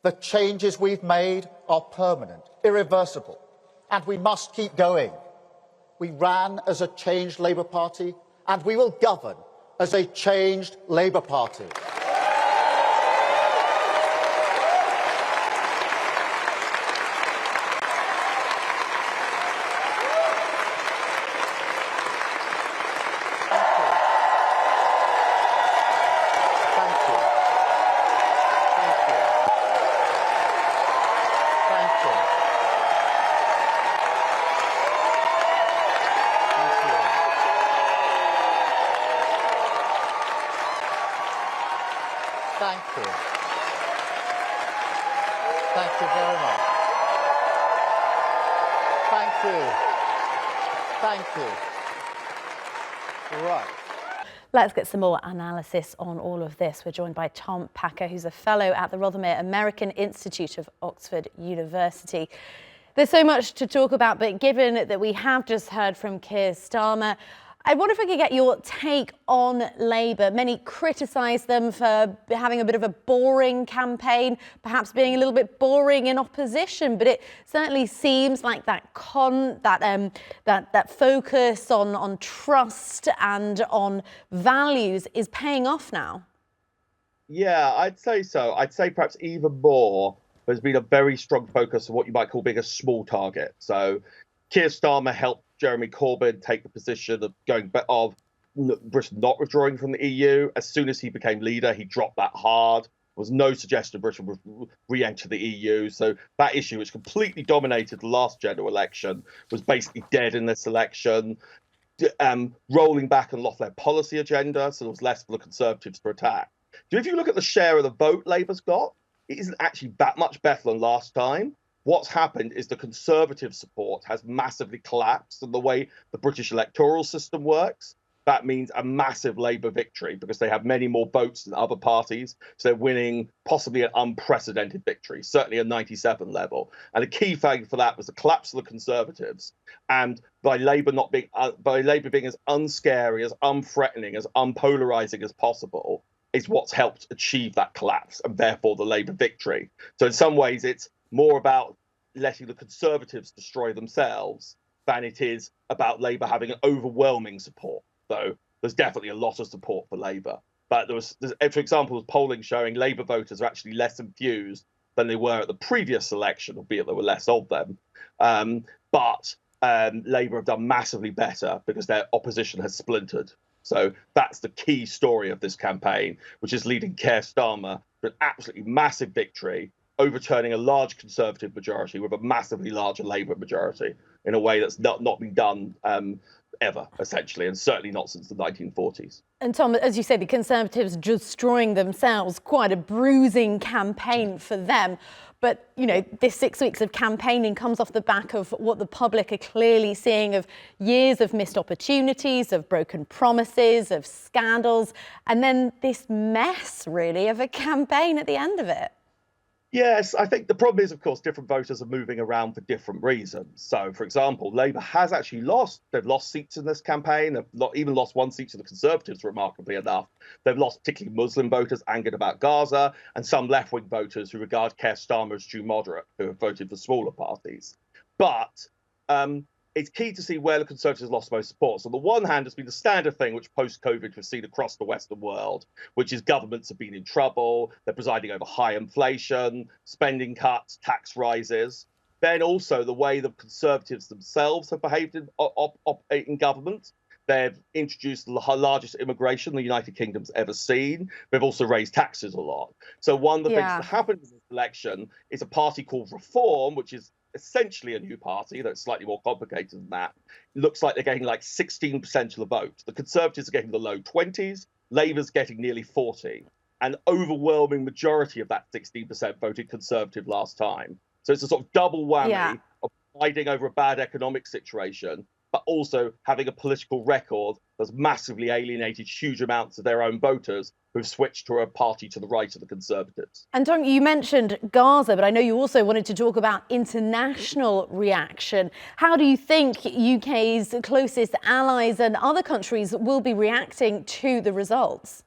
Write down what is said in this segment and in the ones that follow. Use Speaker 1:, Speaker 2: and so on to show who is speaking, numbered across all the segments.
Speaker 1: The changes we've made are permanent, irreversible, and we must keep going. We ran as a changed Labour Party, and we will govern as a changed Labour Party. Thank you. Thank you very much. Thank you. Thank you. Right.
Speaker 2: Let's get some more analysis on all of this. We're joined by Tom Packer, who's a fellow at the Rothermere American Institute of Oxford University. There's so much to talk about, but given that we have just heard from Keir Starmer, I wonder if I could get your take on Labour. Many criticise them for having a bit of a boring campaign, perhaps being a little bit boring in opposition, but it certainly seems like that focus on trust and on values is paying off now.
Speaker 3: Yeah, I'd say so. I'd say perhaps even more. There's been a very strong focus on what you might call being a small target. So Keir Starmer helped Jeremy Corbyn take the position of Britain not withdrawing from the EU. As soon as he became leader, he dropped that hard. There was no suggestion Britain would re-enter the EU. So that issue, which completely dominated the last general election, was basically dead in this election. Rolling back on their policy agenda, so there was less for the Conservatives to attack. So if you look at the share of the vote Labour's got, it isn't actually that much better than last time. What's happened is the Conservative support has massively collapsed, and the way the British electoral system works, that means a massive Labour victory because they have many more votes than other parties. So they're winning possibly an unprecedented victory, certainly a 97 level. And the key factor for that was the collapse of the Conservatives, and by Labour being as unscary, as unthreatening, as unpolarising as possible, is what's helped achieve that collapse and therefore the Labour victory. So in some ways, it's more about letting the Conservatives destroy themselves than it is about Labour having an overwhelming support, though there's definitely a lot of support for Labour. But there's, for example, polling showing Labour voters are actually less enthused than they were at the previous election, albeit there were less of them. But Labour have done massively better because their opposition has splintered. So that's the key story of this campaign, which is leading Keir Starmer to an absolutely massive victory, overturning a large Conservative majority with a massively larger Labour majority in a way that's not been done ever, essentially, and certainly not since the 1940s.
Speaker 2: And Tom, as you say, the Conservatives destroying themselves, quite a bruising campaign for them. But, you know, this 6 weeks of campaigning comes off the back of what the public are clearly seeing of years of missed opportunities, of broken promises, of scandals, and then this mess, really, of a campaign at the end of it.
Speaker 3: Yes, I think the problem is, of course, different voters are moving around for different reasons. So, for example, Labour has actually lost. They've lost seats in this campaign. They've even lost one seat to the Conservatives, remarkably enough. They've lost particularly Muslim voters angered about Gaza and some left-wing voters who regard Keir Starmer as too moderate, who have voted for smaller parties. But it's key to see where the Conservatives lost most support. So on the one hand, it's been the standard thing, which post-COVID we've seen across the Western world, which is governments have been in trouble. They're presiding over high inflation, spending cuts, tax rises. Then also the way the Conservatives themselves have behaved in government. They've introduced the largest immigration the United Kingdom's ever seen. They've also raised taxes a lot. So one of the things that happened in this election is a party called Reform, which is essentially a new party, though it's slightly more complicated than that. It looks like they're getting like 16% of the vote. The Conservatives are getting the low 20s. Labour's getting nearly 40. An overwhelming majority of that 16% voted Conservative last time. So it's a sort of double whammy of fighting over a bad economic situation, but also having a political record that's massively alienated huge amounts of their own voters who've switched to a party to the right of the Conservatives.
Speaker 2: And Tom, you mentioned Gaza, but I know you also wanted to talk about international reaction. How do you think UK's closest allies and other countries will be reacting to the results?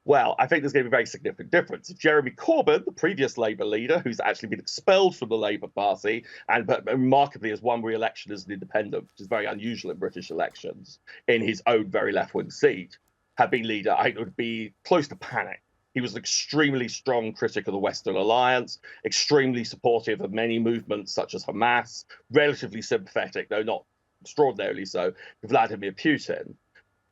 Speaker 3: Well, I think there's going to be a very significant difference. Jeremy Corbyn, the previous Labour leader, who's actually been expelled from the Labour Party but remarkably has won re-election as an independent, which is very unusual in British elections, in his own very left-wing seat, had been leader, I think it would be close to panic. He was an extremely strong critic of the Western Alliance, extremely supportive of many movements such as Hamas, relatively sympathetic, though not extraordinarily so, to Vladimir Putin.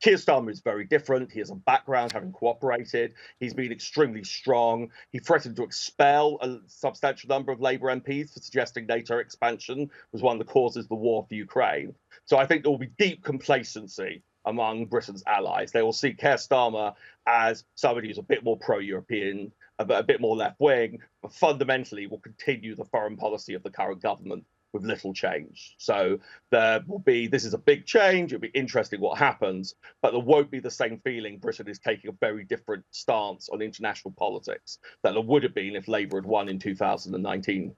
Speaker 3: Keir Starmer is very different. He has a background having cooperated. He's been extremely strong. He threatened to expel a substantial number of Labour MPs for suggesting NATO expansion was one of the causes of the war for Ukraine. So I think there will be deep complacency among Britain's allies. They will see Keir Starmer as somebody who's a bit more pro-European, a bit more left-wing, but fundamentally will continue the foreign policy of the current government with little change. So this is a big change. It'll be interesting what happens, but there won't be the same feeling Britain is taking a very different stance on international politics that there would have been if Labour had won in 2019.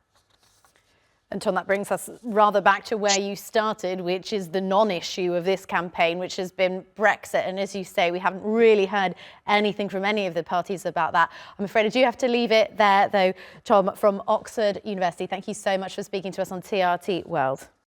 Speaker 2: And Tom, that brings us rather back to where you started, which is the non-issue of this campaign, which has been Brexit. And as you say, we haven't really heard anything from any of the parties about that. I'm afraid I do have to leave it there, though. Tom from Oxford University, thank you so much for speaking to us on TRT World.